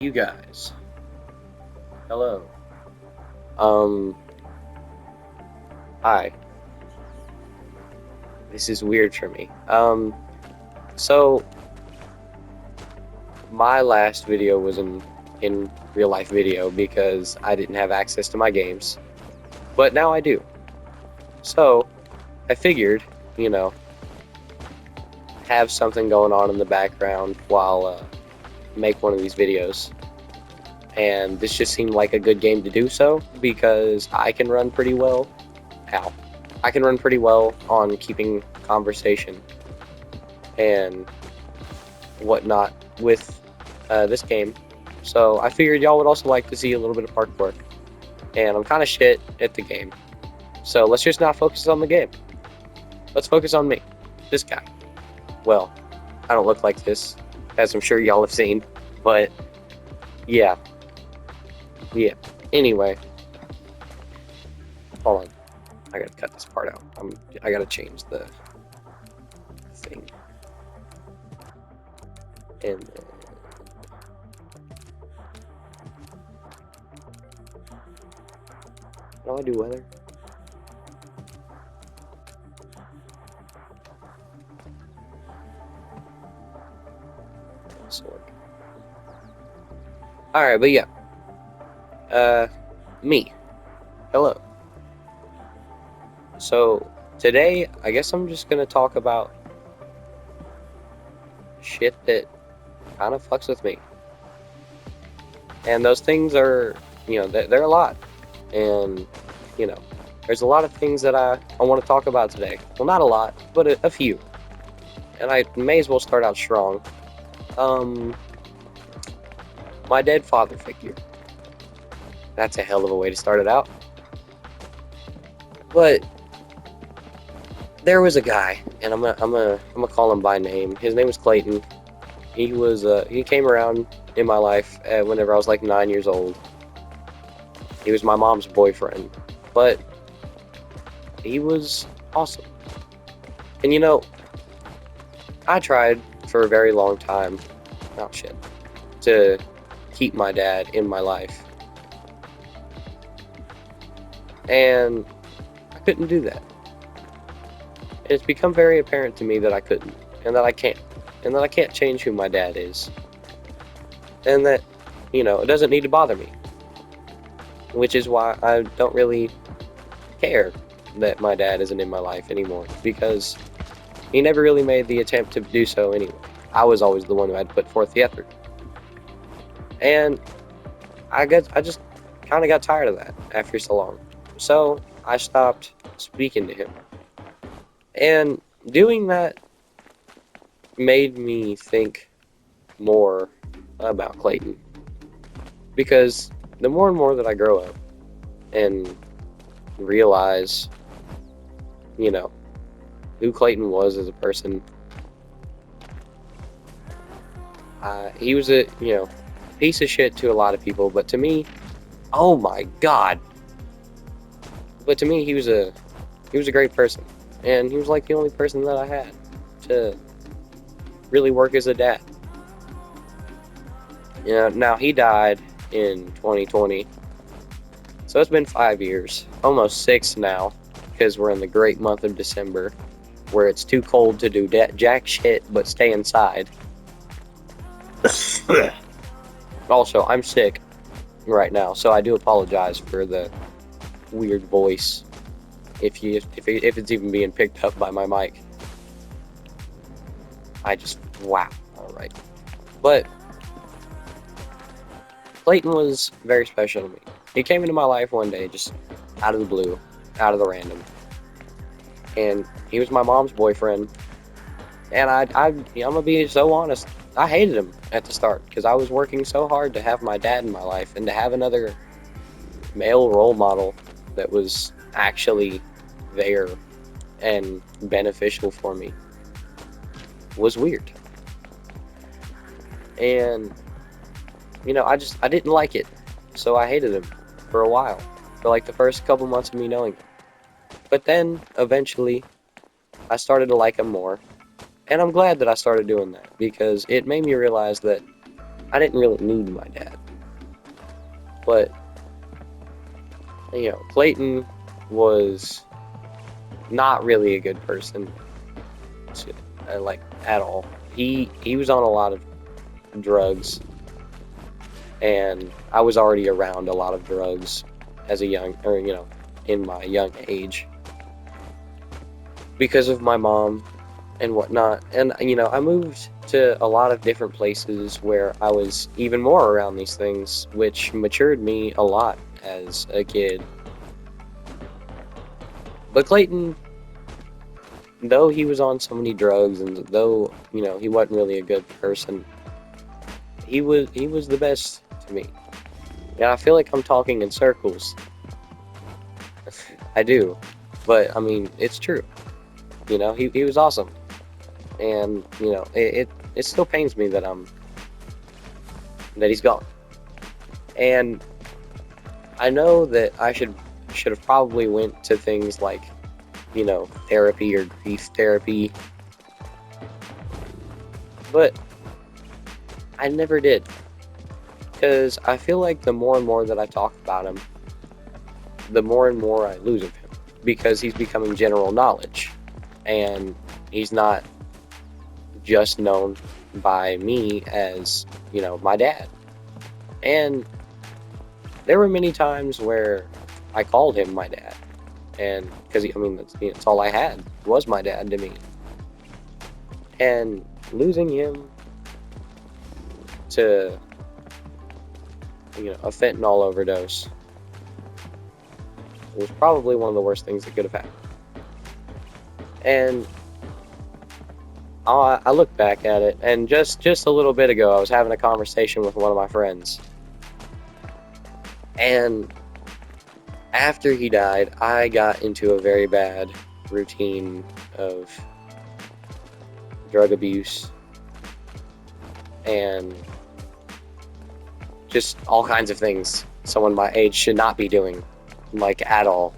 You guys. Hello. Um, Hi. This is weird for me. So my last video was in real life video because I didn't have access to my games, but now I do. So I figured, you know, have something going on in the background while make one of these videos. And this just seemed like a good game to do so because I can run pretty well. Ow. I can run pretty well on keeping conversation and whatnot with this game. So I figured y'all would also like to see a little bit of parkour. And I'm kind of shit at the game. So let's just not focus on the game. Let's focus on me. This guy. Well, I don't look like this, as I'm sure y'all have seen. But, yeah. Yeah. Anyway. Hold on. I gotta cut this part out. I gotta change the thing. And how do I do weather? Sword. Alright, but yeah. Me. Hello. So, today, I guess I'm just gonna talk about shit that kind of fucks with me. And those things are, they're a lot. And, there's a lot of things that I want to talk about today. Well, not a lot, but a few. And I may as well start out strong. My dead father figure. That's a hell of a way to start it out. But there was a guy, and I'm gonna call him by name. His name was Clayton. He came around in my life whenever I was like 9 years old. He was my mom's boyfriend, but he was awesome. And I tried for a very long time, oh shit, to keep my dad in my life. And I couldn't do that. And it's become very apparent to me that I couldn't, and that I can't, and that I can't change who my dad is. And that, it doesn't need to bother me. Which is why I don't really care that my dad isn't in my life anymore, because he never really made the attempt to do so anyway. I was always the one who had to put forth the effort. And I just kind of got tired of that after so long. So I stopped speaking to him. And doing that made me think more about Clayton. Because the more and more that I grow up and realize, who Clayton was as a person, he was a, piece of shit to a lot of people, but to me, oh my god. But to me, he was a great person. And he was like the only person that I had to really work as a dad. Now he died in 2020. So it's been 5 years, almost 6 now, because we're in the great month of December, where it's too cold to do jack shit but stay inside. Also, I'm sick right now, so I do apologize for the weird voice if it's even being picked up by my mic. Wow. All right. But Clayton was very special to me. He came into my life one day, just out of the blue, out of the random. And he was my mom's boyfriend. And I'm gonna be so honest, I hated him at the start because I was working so hard to have my dad in my life and to have another male role model that was actually there and beneficial for me was weird. And I didn't like it, so I hated him for a while, for like the first couple months of me knowing him. But then eventually I started to like him more, and I'm glad that I started doing that because it made me realize that I didn't really need my dad. But, Clayton was not really a good person, like, at all. He was on a lot of drugs, and I was already around a lot of drugs as in my young age because of my mom and whatnot. And, I moved to a lot of different places where I was even more around these things, which matured me a lot as a kid. But Clayton, though he was on so many drugs and though, he wasn't really a good person, he was the best to me. Yeah, I feel like I'm talking in circles. I do. But I mean, it's true. He was awesome. And, it still pains me that he's gone. And I know that I should have probably went to things like, therapy or grief therapy. But I never did. Because I feel like the more and more that I talk about him, the more and more I lose of him. Because he's becoming general knowledge. And he's not just known by me as, my dad. And there were many times where I called him my dad. And because, that's all I had was my dad to me. And losing him to, a fentanyl overdose was probably one of the worst things that could have happened. And I look back at it, and just a little bit ago, I was having a conversation with one of my friends. And after he died, I got into a very bad routine of drug abuse and just all kinds of things someone my age should not be doing, like, at all.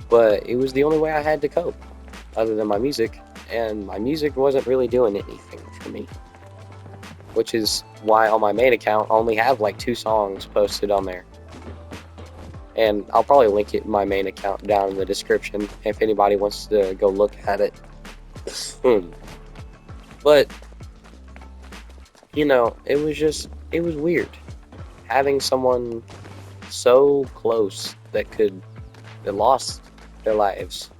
But it was the only way I had to cope, other than my music, and my music wasn't really doing anything for me. Which is why on my main account, I only have like 2 songs posted on there. And I'll probably link it in my main account down in the description if anybody wants to go look at it. But, it was weird. Having someone so close that lost their lives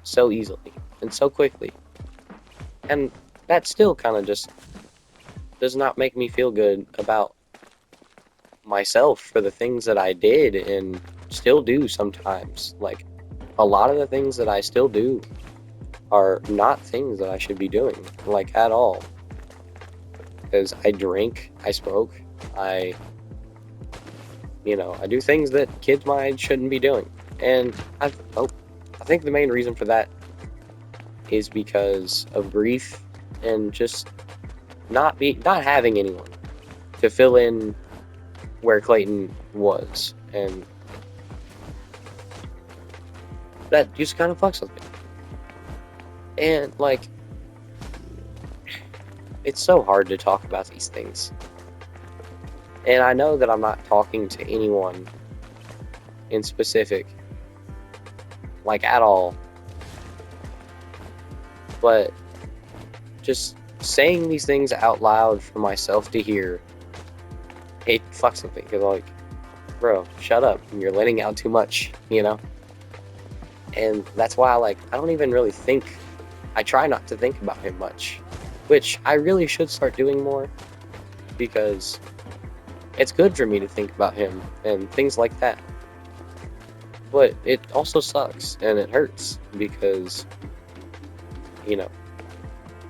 so easily and so quickly. And that still kind of just does not make me feel good about myself for the things that I did and still do sometimes. Like, a lot of the things that I still do are not things that I should be doing, like, at all. Because I drink, I smoke, I do things that kids my age shouldn't be doing. And I think the main reason for that is because of grief and just not having anyone to fill in where Clayton was, and that just kind of fucks with me. And like, it's so hard to talk about these things. And I know that I'm not talking to anyone in specific, like, at all. But just saying these things out loud for myself to hear, it fucks with me. Because, like, bro, shut up. You're letting out too much, And that's why I don't even really think, I try not to think about him much. Which I really should start doing more. Because it's good for me to think about him and things like that. But it also sucks and it hurts because,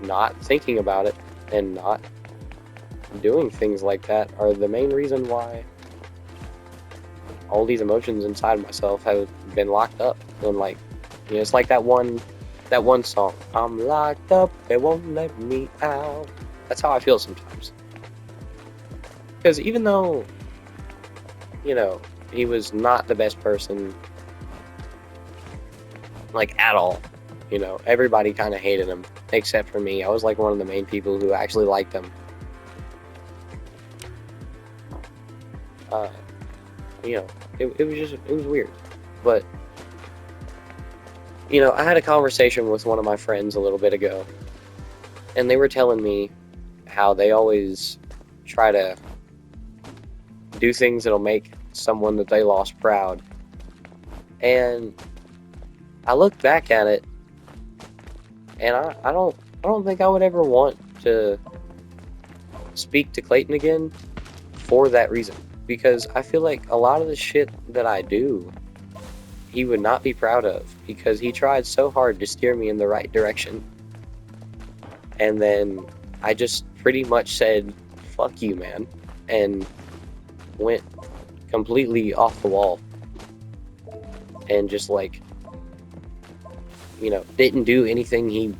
not thinking about it and not doing things like that are the main reason why all these emotions inside myself have been locked up. And it's like that one song, I'm locked up, they won't let me out. That's how I feel sometimes. Because even though, he was not the best person, like, at all, everybody kind of hated him, except for me. I was, like, one of the main people who actually liked him. Uh, you know, it was weird. But, I had a conversation with one of my friends a little bit ago, and they were telling me how they always try to do things that'll make someone that they lost proud. And I look back at it, and I don't think I would ever want to speak to Clayton again for that reason. Because I feel like a lot of the shit that I do, he would not be proud of, because he tried so hard to steer me in the right direction. And then I just pretty much said, fuck you, man, and went completely off the wall. And just like, didn't do anything he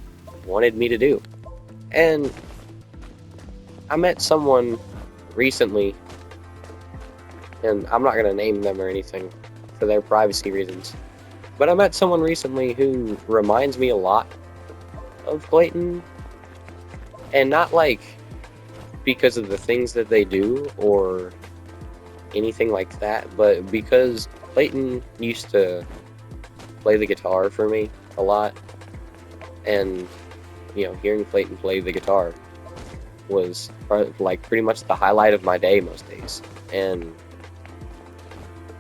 wanted me to do. And I met someone recently, and I'm not going to name them or anything for their privacy reasons, but I met someone recently who reminds me a lot of Clayton, and not like because of the things that they do or anything like that, but because Clayton used to play the guitar for me a lot, and hearing Clayton play the guitar was like pretty much the highlight of my day most days. And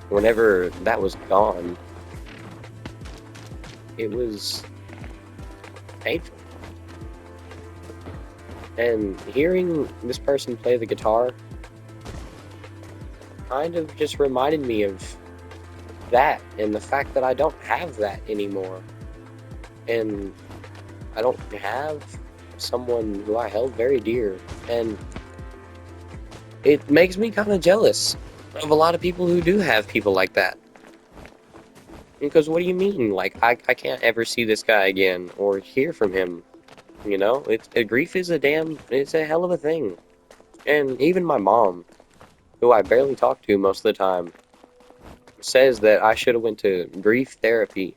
whenever that was gone, it was painful. And hearing this person play the guitar kind of just reminded me of that, and the fact that I don't have that anymore. And I don't have someone who I held very dear. And it makes me kind of jealous of a lot of people who do have people like that. Because what do you mean? Like, I can't ever see this guy again or hear from him. Grief is it's a hell of a thing. And even my mom, who I barely talk to most of the time, says that I should have went to grief therapy.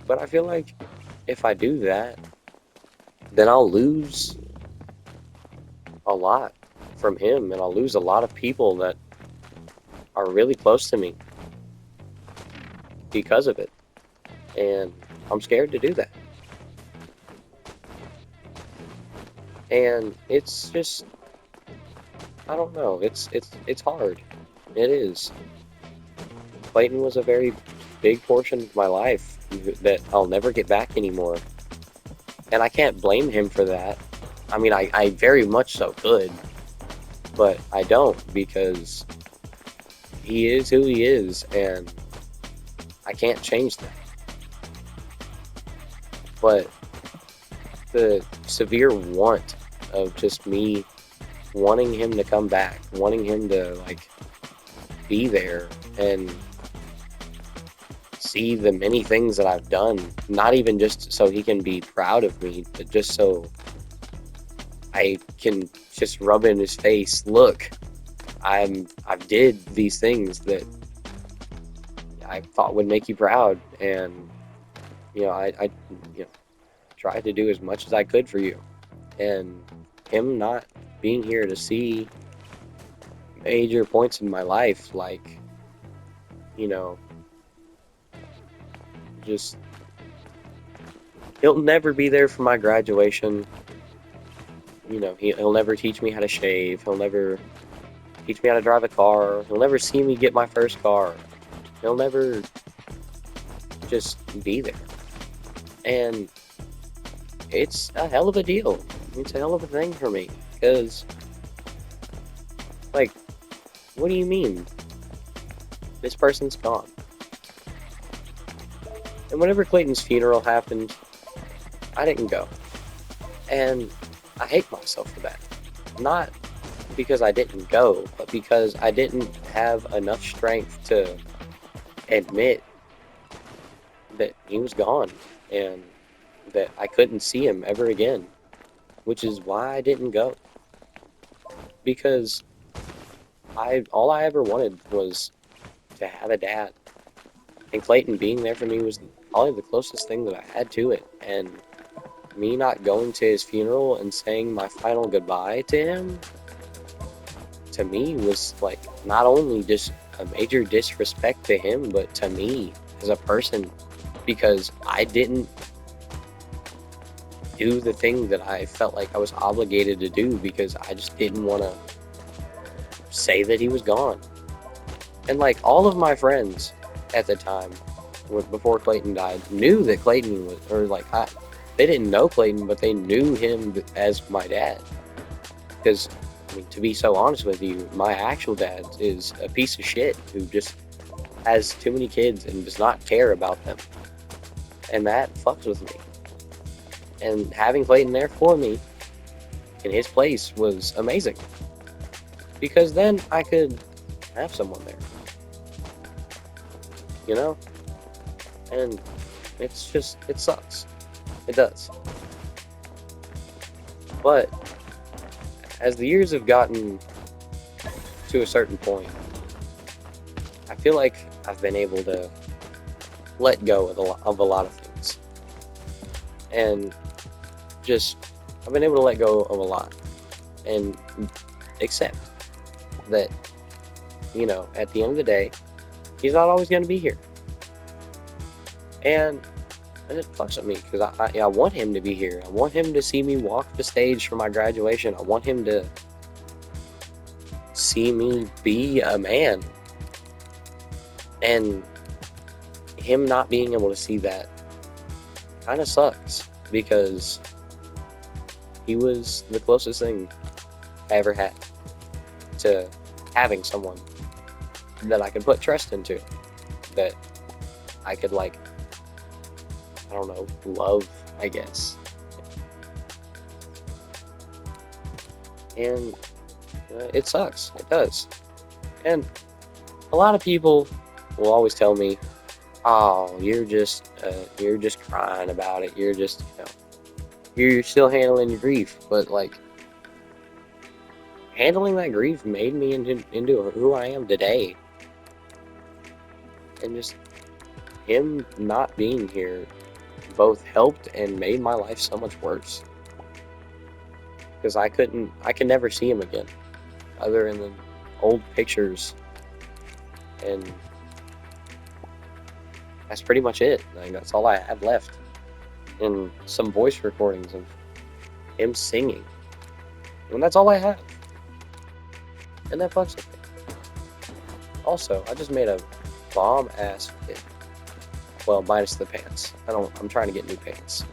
But I feel like if I do that, then I'll lose a lot from him, and I'll lose a lot of people that are really close to me because of it. And I'm scared to do that. And it's just, I don't know, it's hard. It is. Clayton was a very big portion of my life that I'll never get back anymore. And I can't blame him for that. I mean, I very much so could, but I don't, because he is who he is, and I can't change that. But the severe want of just me wanting him to come back, wanting him to, like, be there and see the many things that I've done, not even just so he can be proud of me, but just so I can just rub in his face, look, I've did these things that I thought would make you proud, and I tried to do as much as I could for you. And him not being here to see major points in my life, like, just, he'll never be there for my graduation. He'll never teach me how to shave. He'll never teach me how to drive a car. He'll never see me get my first car. He'll never just be there. And it's a hell of a deal. It's a hell of a thing for me, because, like, what do you mean? This person's gone. And whenever Clayton's funeral happened, I didn't go. And I hate myself for that. Not because I didn't go, but because I didn't have enough strength to admit that he was gone and that I couldn't see him ever again, which is why I didn't go. Because all I ever wanted was to have a dad. And Clayton being there for me was probably the closest thing that I had to it. And me not going to his funeral and saying my final goodbye to him, to me was like not only just a major disrespect to him, but to me as a person, because I didn't do the thing that I felt like I was obligated to do because I just didn't want to say that he was gone. And like all of my friends at the time, before Clayton died, knew that Clayton was, or like they didn't know Clayton, but they knew him as my dad. Because, I mean, to be so honest with you, my actual dad is a piece of shit who just has too many kids and does not care about them. And that fucks with me. And having Clayton there for me in his place was amazing. Because then I could have someone there. You know? And it's just, it sucks. It does. But as the years have gotten to a certain point, I feel like I've been able to let go of a lot of things. And just, I've been able to let go of a lot. And accept that, you know, at the end of the day, he's not always going to be here. And it fucks with me because I want him to be here. I want him to see me walk the stage for my graduation. I want him to see me be a man. And him not being able to see that kind of sucks because he was the closest thing I ever had to having someone that I could put trust into, that I could, like, I don't know, love, I guess. And it sucks. It does. And a lot of people will always tell me, "Oh, you're just crying about it. You're just, you know, you're still handling your grief." But like, handling that grief made me into who I am today. And just him not being here both helped and made my life so much worse. Because I could never see him again, other than old pictures, and that's pretty much it. Like, that's all I have left, and some voice recordings of him singing, and that's all I have. And that fucks with me. Also, I just made a bomb ass fit. Well, minus the pants. I'm trying to get new pants.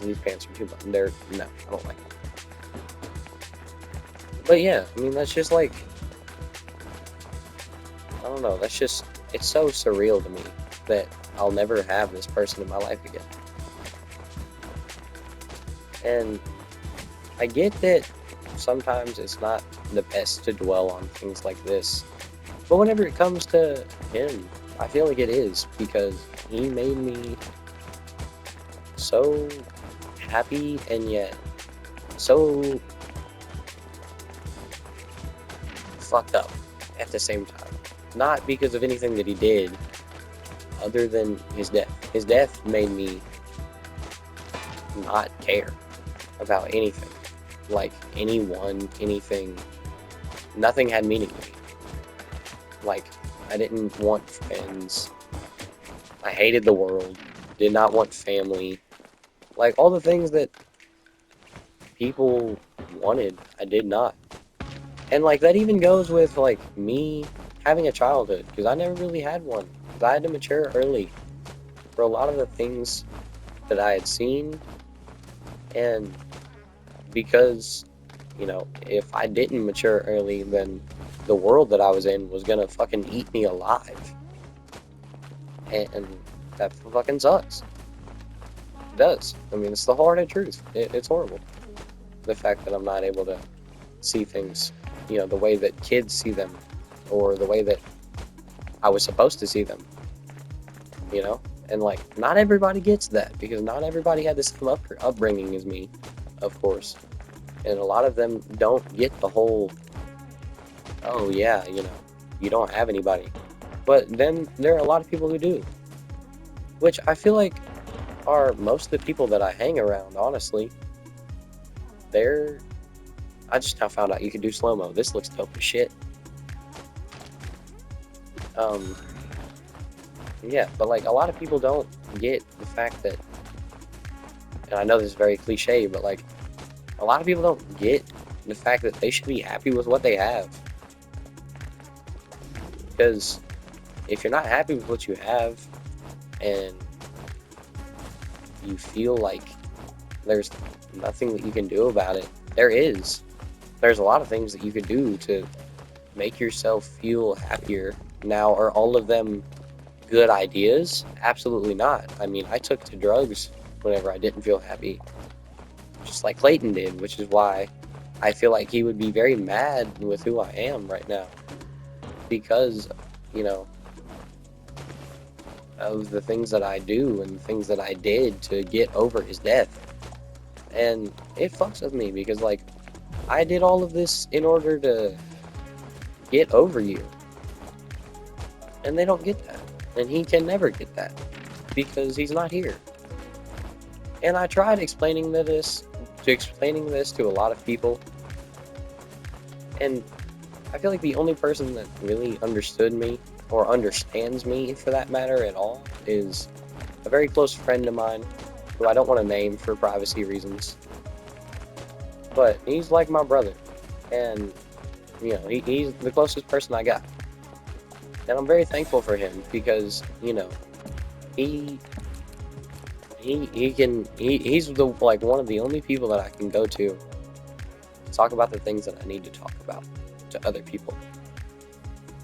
These pants are too much. No, I don't like them. But yeah, I mean, that's just like, I don't know, that's just, it's so surreal to me that I'll never have this person in my life again. And I get that sometimes it's not the best to dwell on things like this, but whenever it comes to him, I feel like it is, because he made me so happy and yet so fucked up at the same time. Not because of anything that he did, other than his death. His death made me not care about anything. Like, anyone, anything. Nothing had meaning to me. Like, I didn't want friends. I hated the world. Did not want family. Like, all the things that people wanted, I did not. And, like, that even goes with, like, me having a childhood, because I never really had one. I had to mature early for a lot of the things that I had seen, and because, you know, if I didn't mature early, then the world that I was in was gonna fucking eat me alive. And that fucking sucks. It does. I mean, it's the hard truth. It's horrible. The fact that I'm not able to see things, you know, the way that kids see them, or the way that I was supposed to see them, you know? And, like, not everybody gets that, because not everybody had the same upbringing as me, of course. And a lot of them don't get the whole, oh yeah, you know, you don't have anybody. But then there are a lot of people who do, which I feel like are most of the people that I hang around, honestly. They're I just now found out you can do slow-mo. This looks dope as shit. Yeah, but like a lot of people don't get the fact that, and I know this is very cliche, but like a lot of people don't get the fact that they should be happy with what they have. Because if you're not happy with what you have and you feel like there's nothing that you can do about it, there is. There's a lot of things that you could do to make yourself feel happier. Now, are all of them good ideas? Absolutely not. I mean, I took to drugs whenever I didn't feel happy, just like Clayton did, which is why I feel like he would be very mad with who I am right now. Because, you know, of the things that I do and things that I did to get over his death. And it fucks with me because, like, I did all of this in order to get over you. And they don't get that. And he can never get that because he's not here. And I tried explaining this to a lot of people. And I feel like the only person that really understood me, or understands me for that matter at all, is a very close friend of mine, who I don't want to name for privacy reasons. But he's like my brother, and you know, he's the closest person I got. And I'm very thankful for him because, you know, he's the like one of the only people that I can go to talk about the things that I need to talk about to other people.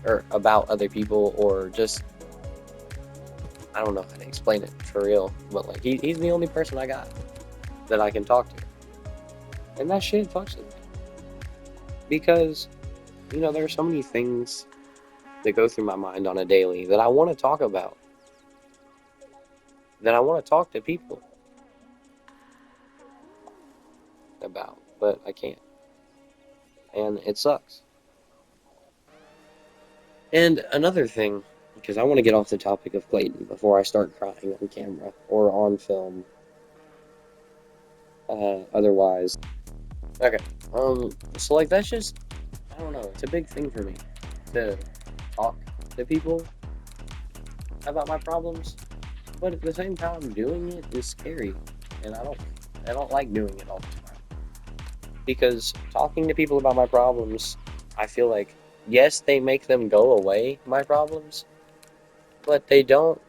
Or about other people, or just, I don't know how to explain it for real, but like he's the only person I got that I can talk to. And that shit fucks with me. Because, you know, there are so many things that go through my mind on a daily that I want to talk about. That I want to talk to people about, but I can't. And it sucks. And another thing, because I want to get off the topic of Clayton before I start crying on camera or on film. Otherwise. Okay. So like that's just, I don't know, it's a big thing for me to talk to people about my problems, but at the same time doing it is scary, and I don't like doing it all the time. Because talking to people about my problems, I feel like, yes, they make them go away, my problems, but they don't,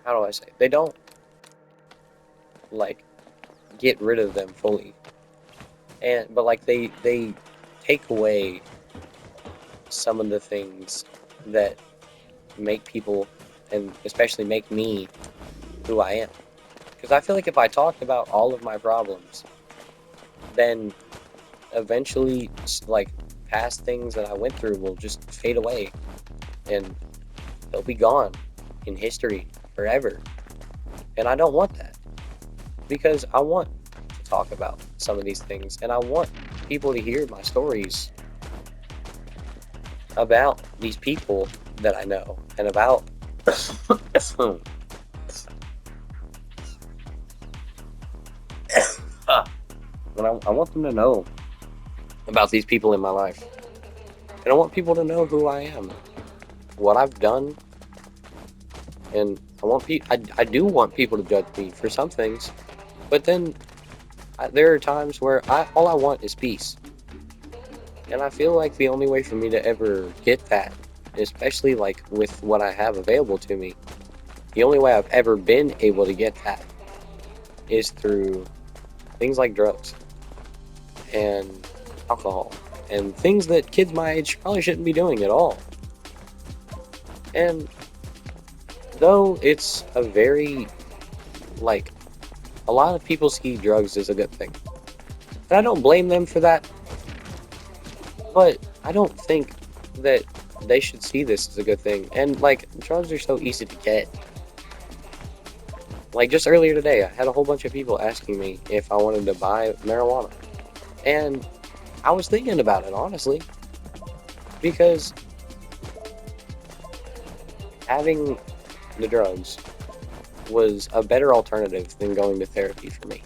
how do I say, they don't, like, get rid of them fully. But like, they take away some of the things that make people, and especially make me, who I am. Because I feel like if I talked about all of my problems, then eventually, like, past things that I went through will just fade away, and they'll be gone in history forever. And I don't want that, because I want to talk about some of these things, and I want people to hear my stories about these people that I know, and about and I want them to know about these people in my life. And I want people to know who I am, what I've done, and I do want people to judge me for some things, but then there are times where all I want is peace. And I feel like the only way for me to ever get that, especially like with what I have available to me, the only way I've ever been able to get that is through things like drugs and alcohol and things that kids my age probably shouldn't be doing at all. And though it's a very, like, a lot of people see drugs as a good thing, and I don't blame them for that, but I don't think that they should see this as a good thing. And like, drugs are so easy to get. Like, just earlier today, I had a whole bunch of people asking me if I wanted to buy marijuana, and I was thinking about it, honestly, because having the drugs was a better alternative than going to therapy for me.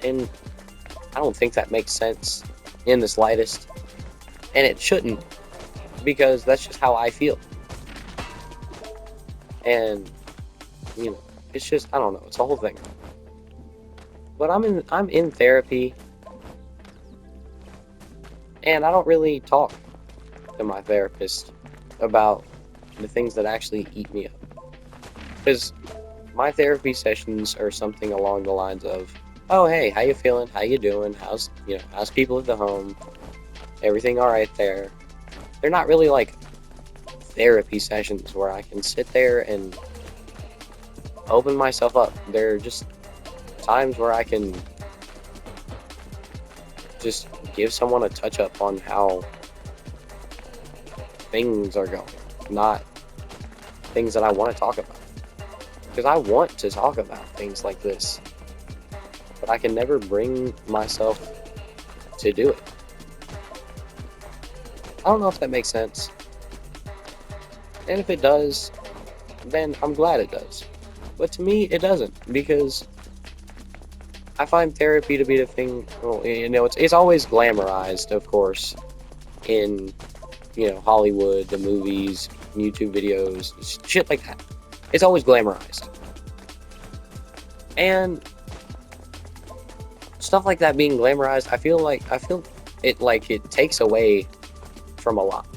And I don't think that makes sense in the slightest. And it shouldn't, because that's just how I feel. And, it's just, I don't know, it's a whole thing. But I'm in therapy, and I don't really talk to my therapist about the things that actually eat me up. Because my therapy sessions are something along the lines of, oh, hey, how you feeling? How you doing? How's people at the home? Everything all right there? They're not really like therapy sessions where I can sit there and open myself up. They're just times where I can just give someone a touch up on how things are going, not things that I want to talk about. Because I want to talk about things like this, but I can never bring myself to do it. I don't know if that makes sense. And if it does, then I'm glad it does. But to me, it doesn't, because I find therapy to be the thing. Well, it's always glamorized, of course, in Hollywood, the movies, YouTube videos, shit like that. It's always glamorized, and stuff like that being glamorized, I feel it takes away from a lot.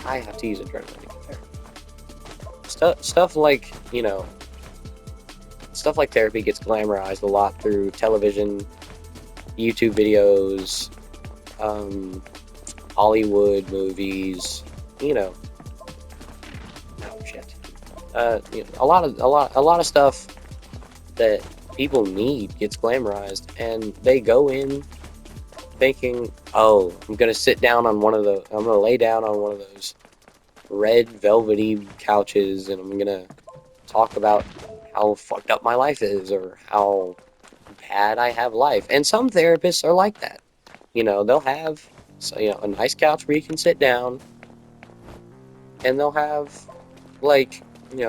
I have to use adrenaline to get there. Stuff like therapy gets glamorized a lot through television, YouTube videos, Hollywood movies, oh shit. A lot of stuff that people need gets glamorized, and they go in thinking, oh, I'm gonna lay down on one of those red velvety couches, and I'm gonna talk about how fucked up my life is, or how bad I have life. And some therapists are like that. They'll have a nice couch where you can sit down, and they'll have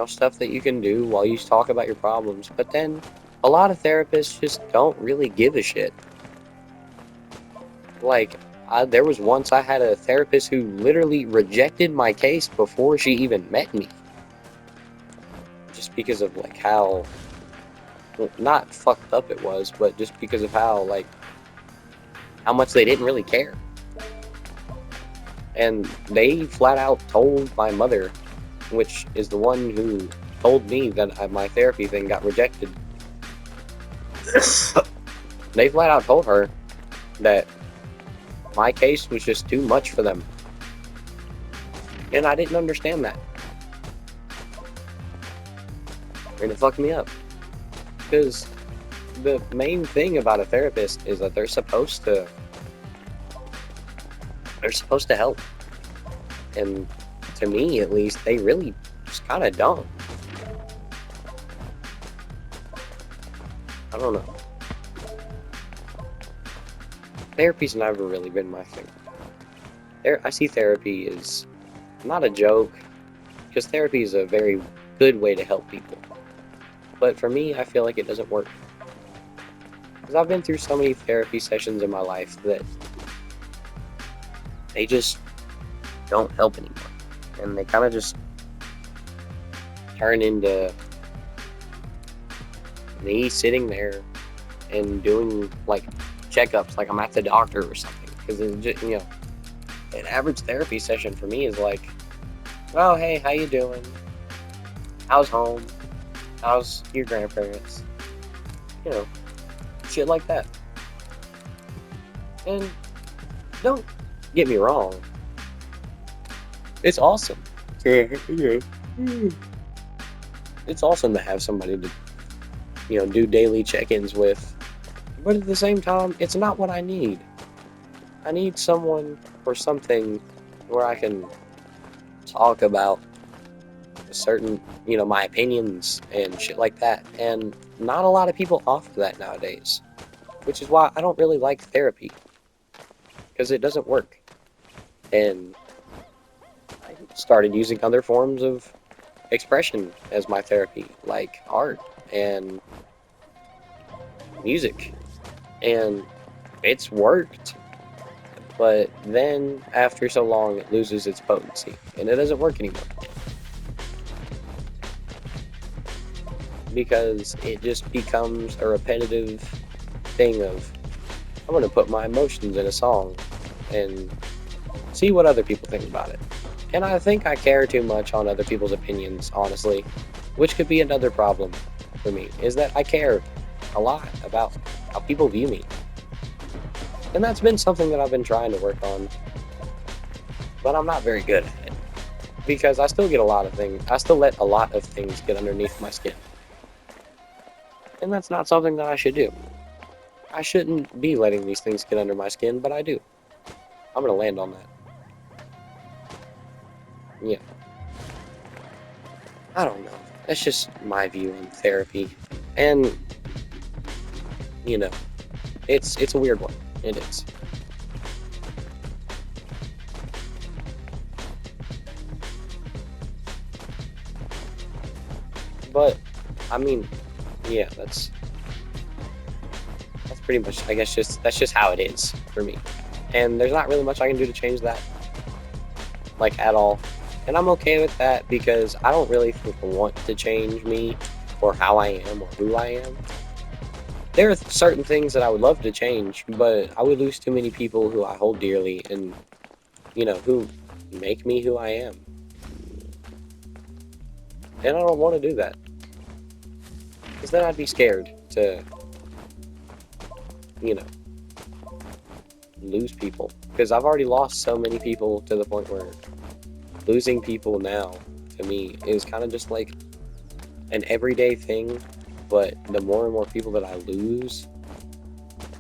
stuff that you can do while you talk about your problems. But then a lot of therapists just don't really give a shit. There was once I had a therapist who literally rejected my case before she even met me, just because of how, well, not fucked up it was, but just because of how much they didn't really care. And they flat out told my mother, which is the one who told me that my therapy thing got rejected. They flat out told her that my case was just too much for them. And I didn't understand that. And it fucked me up. Because the main thing about a therapist is that they're supposed to help. And to me, at least, they really just kind of don't. I don't know. Therapy's never really been my thing. I see therapy as not a joke, because therapy is a very good way to help people. But for me, I feel like it doesn't work. Because I've been through so many therapy sessions in my life that they just don't help anymore. And they kind of just turn into me sitting there and doing checkups like I'm at the doctor or something. Because an average therapy session for me is oh, hey, how you doing? How's home? How's your grandparents? Shit like that. And don't get me wrong, it's awesome. It's awesome to have somebody to do daily check-ins with, but at the same time, it's not what I need. I need someone or something where I can talk about certain, my opinions and shit like that. And not a lot of people offer that nowadays, which is why I don't really like therapy, because it doesn't work. And I started using other forms of expression as my therapy, like art and music And it's worked, but then after so long, it loses its potency, and it doesn't work anymore. Because it just becomes a repetitive thing of, I'm going to put my emotions in a song and see what other people think about it. And I think I care too much on other people's opinions, honestly, which could be another problem for me, is that I care a lot about how people view me. And that's been something that I've been trying to work on, but I'm not very good at it. Because I still get a lot of things, I still let a lot of things get underneath my skin. And that's not something that I should do. I shouldn't be letting these things get under my skin, but I do. I'm gonna land on that. Yeah. I don't know. That's just my view on therapy. And, you know, it's a weird one. It is. But, I mean, yeah, that's pretty much, I guess, that's just how it is for me. And there's not really much I can do to change that, like, at all. And I'm okay with that because I don't really want to change me or how I am or who I am. There are certain things that I would love to change, but I would lose too many people who I hold dearly and, who make me who I am. And I don't want to do that. Because then I'd be scared to, you know, lose people. Because I've already lost so many people to the point where losing people now, to me, is kind of just like an everyday thing. But the more and more people that I lose,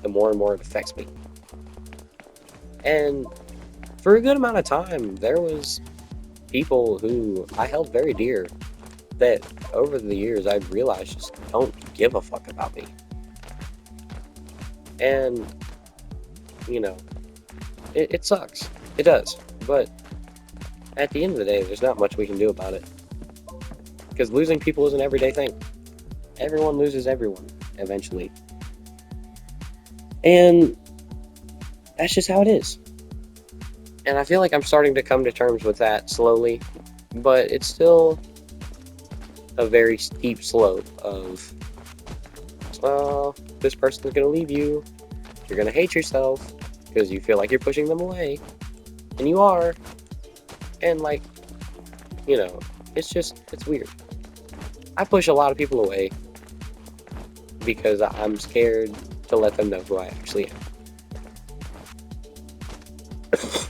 the more and more it affects me. And for a good amount of time, there was people who I held very dear that over the years I've realized just don't give a fuck about me. And, it sucks. It does. But at the end of the day, there's not much we can do about it. Because losing people is an everyday thing. Everyone loses everyone, eventually. And that's just how it is. And I feel like I'm starting to come to terms with that slowly. But it's still a very steep slope of, well, this person's going to leave you. You're going to hate yourself because you feel like you're pushing them away. And you are. And, it's weird. I push a lot of people away because I'm scared to let them know who I actually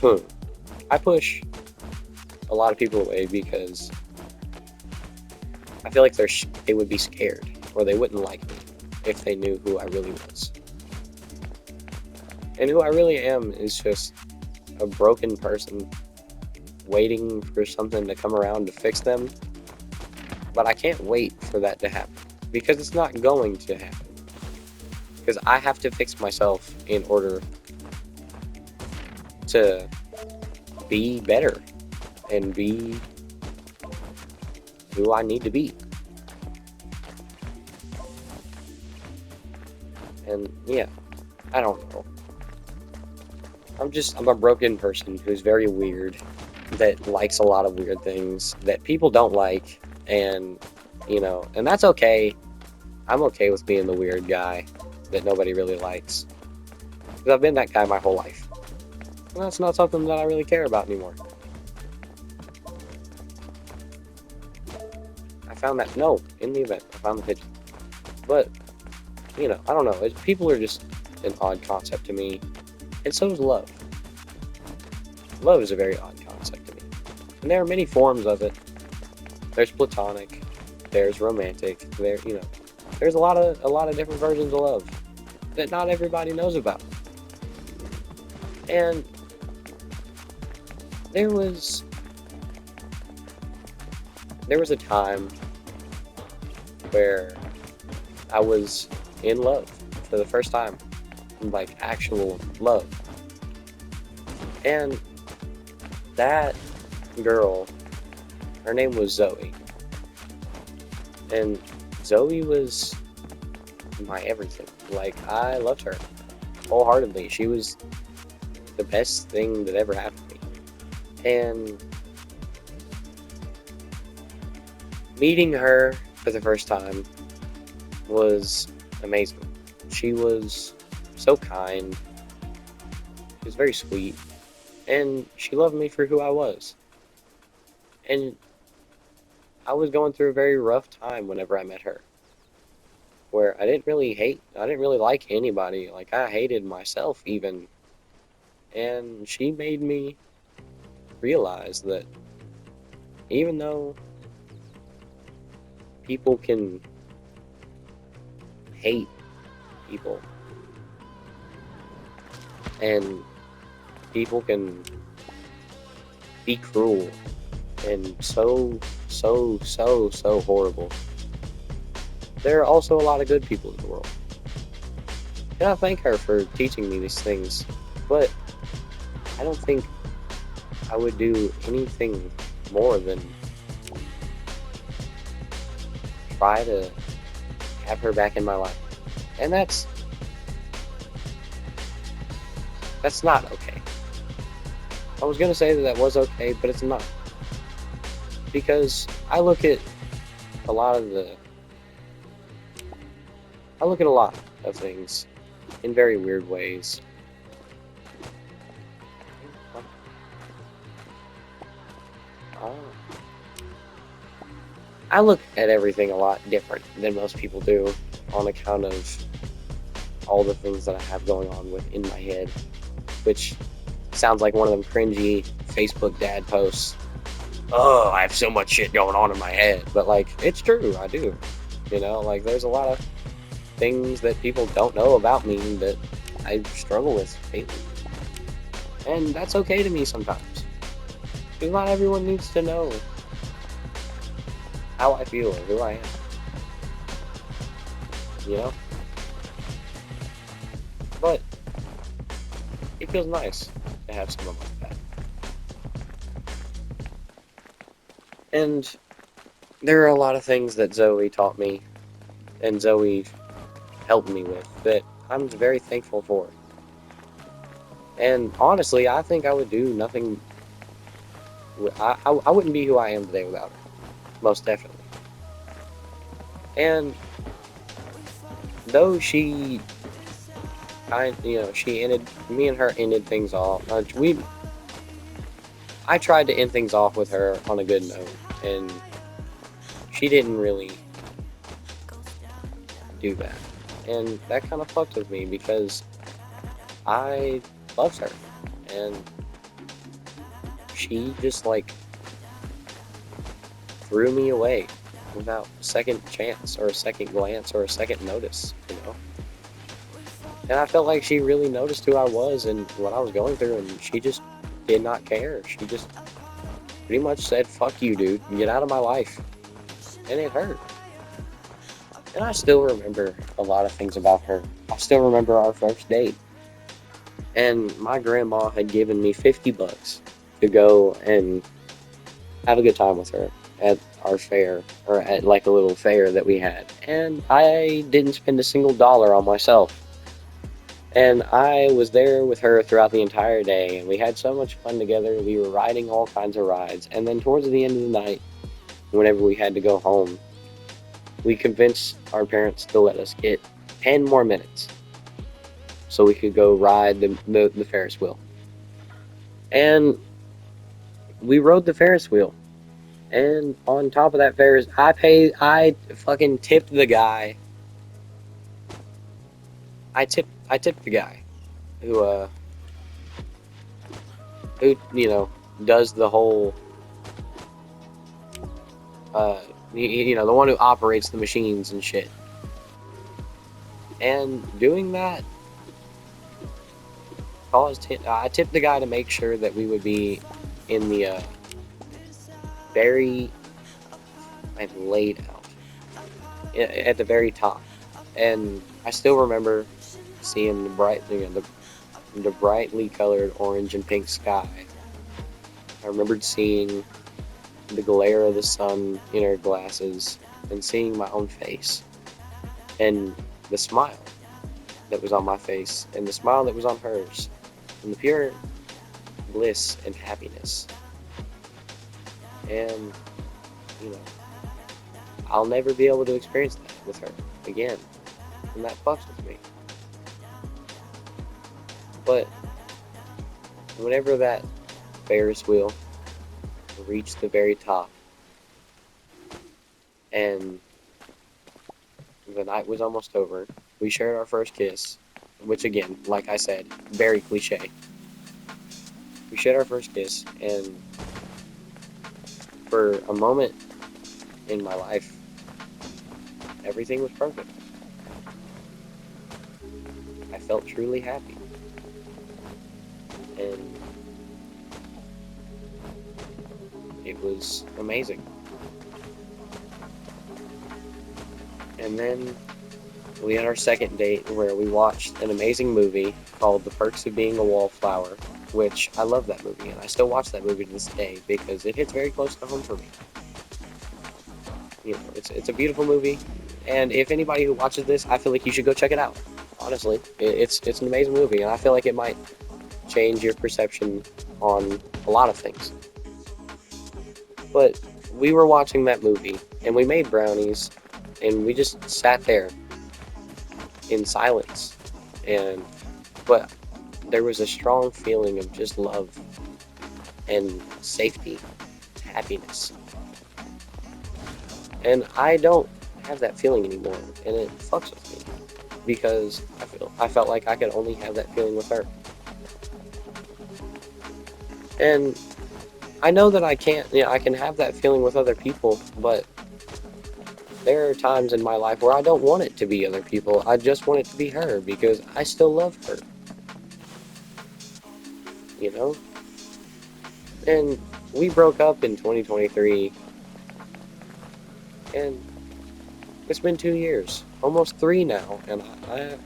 am. I push a lot of people away because I feel like they would be scared or they wouldn't like me if they knew who I really was. And who I really am is just a broken person waiting for something to come around to fix them. But I can't wait for that to happen because it's not going to happen. Because I have to fix myself in order to be better and be who I need to be. And yeah, I don't know. I'm a broken person who's very weird, that likes a lot of weird things that people don't like, and and that's okay. I'm okay with being the weird guy that nobody really likes. Because I've been that guy my whole life. And that's not something that I really care about anymore. I found that, no, in the event, I found the pigeon. But, I don't know. People are just an odd concept to me. And so is love. Love is a very odd concept to me. And there are many forms of it. There's platonic, there's romantic, there's a lot of different versions of love that not everybody knows about. And there was a time where I was in love for the first time, like actual love. And that girl, her name was Zoe. And Zoe was my everything. Like, I loved her. wholeheartedly. She was the best thing that ever happened to me. And meeting her for the first time was amazing. She was so kind. She was very sweet. And she loved me for who I was. And I was going through a very rough time whenever I met her, where I didn't really like anybody. Like, I hated myself even. And she made me realize that even though people can hate people and people can be cruel and so horrible, there are also a lot of good people in the world. And I thank her for teaching me these things, but I don't think I would do anything more than try to have her back in my life. And that's not okay. I was gonna say that was okay, but it's not. Because I look at a lot of things in very weird ways. I look at everything a lot different than most people do on account of all the things that I have going on within my head, which sounds like one of them cringy Facebook dad posts. Oh, I have so much shit going on in my head. But, like, it's true, I do. You know, like, there's a lot of things that people don't know about me that I struggle with daily. And that's okay to me sometimes. Because not everyone needs to know how I feel or who I am. You know? But it feels nice to have someone like that. And there are a lot of things that Zoe taught me and Zoe helped me with that I'm very thankful for. And honestly, I think I would do nothing. I wouldn't be who I am today without her. Most definitely. And though she me and her ended things off. I tried to end things off with her on a good note, and she didn't really do that. And that kind of fucked with me because I loved her, and she just, like, threw me away without a second chance or a second glance or a second notice, you know? And I felt like she really noticed who I was and what I was going through, and she just did not care. She just pretty much said, fuck you, dude, get out of my life. And it hurt. And I still remember a lot of things about her. I still remember our first date. And my grandma had given me $50 to go and have a good time with her at our fair, or at, like, a little fair that we had. And I didn't spend a single dollar on myself. And I was there with her throughout the entire day, and we had so much fun together. We were riding all kinds of rides. And then towards the end of the night, whenever we had to go home, we convinced our parents to let us get 10 more minutes so we could go ride the Ferris wheel. And we rode the Ferris wheel. And on top of that Ferris, I fucking tipped the guy. I tipped the guy who does the whole, the one who operates the machines and shit. And doing that I tipped the guy to make sure that we would be in the very, laid out at the very top. And I still remember seeing the brightly colored orange and pink sky. I remembered seeing the glare of the sun in her glasses and seeing my own face and the smile that was on my face, and the smile that was on hers, and the pure bliss and happiness. And, you know, I'll never be able to experience that with her again. And that fucks with me. But whenever that Ferris wheel reached the very top and the night was almost over, we shared our first kiss, which again, like I said, very cliche. We shared our first kiss, and for a moment in my life, everything was perfect. I felt truly happy. And it was amazing. And then we had our second date where we watched an amazing movie called The Perks of Being a Wallflower, which I love that movie, and I still watch that movie to this day because it hits very close to home for me. You know, it's a beautiful movie, and if anybody who watches this, I feel like you should go check it out. Honestly, it's an amazing movie, and I feel like it might change your perception on a lot of things. But we were watching that movie, and we made brownies, and we just sat there in silence. But there was a strong feeling of just love and safety, happiness. And I don't have that feeling anymore, and it fucks with me because I felt like I could only have that feeling with her. And I know that I can't, I can have that feeling with other people, but there are times in my life where I don't want it to be other people. I just want it to be her because I still love her. You know? And we broke up in 2023, and it's been 2 years, almost 3 now, and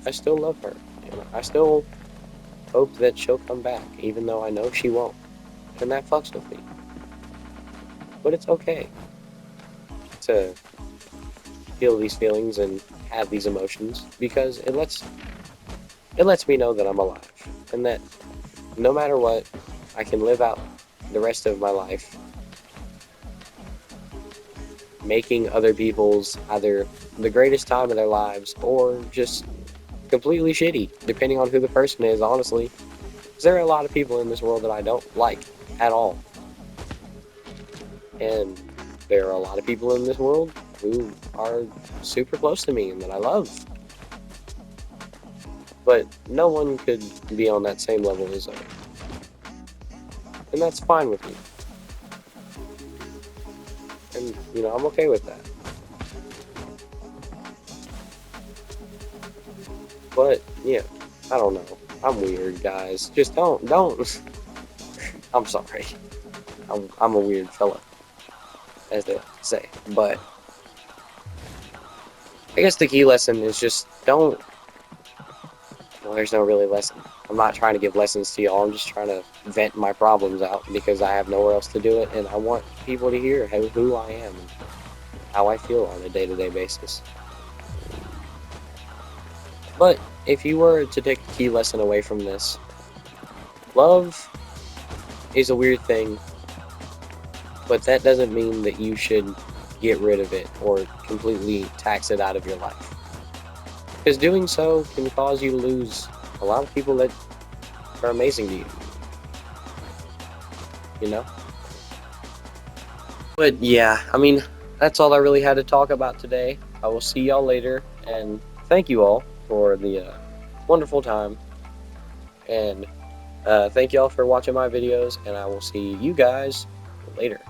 I still love her. And I still hope that she'll come back, even though I know she won't. And that fucks with me. But it's okay to feel these feelings and have these emotions because it lets me know that I'm alive and that no matter what, I can live out the rest of my life making other people's either the greatest time of their lives or just completely shitty, depending on who the person is, honestly. Because there are a lot of people in this world that I don't like at all. And there are a lot of people in this world who are super close to me and that I love. But no one could be on that same level as I. And that's fine with me. And, I'm okay with that. But, yeah, I don't know. I'm weird, guys. Just don't. I'm sorry. I'm a weird fella, as they say. But I guess the key lesson is just don't. Well, there's no really lesson. I'm not trying to give lessons to y'all. I'm just trying to vent my problems out because I have nowhere else to do it, and I want people to hear who I am and how I feel on a day-to-day basis. But if you were to take a key lesson away from this, love is a weird thing, but that doesn't mean that you should get rid of it or completely tax it out of your life. Because doing so can cause you to lose a lot of people that are amazing to you. You know? But yeah, that's all I really had to talk about today. I will see y'all later, and thank you all for the wonderful time. And thank y'all for watching my videos, and I will see you guys later.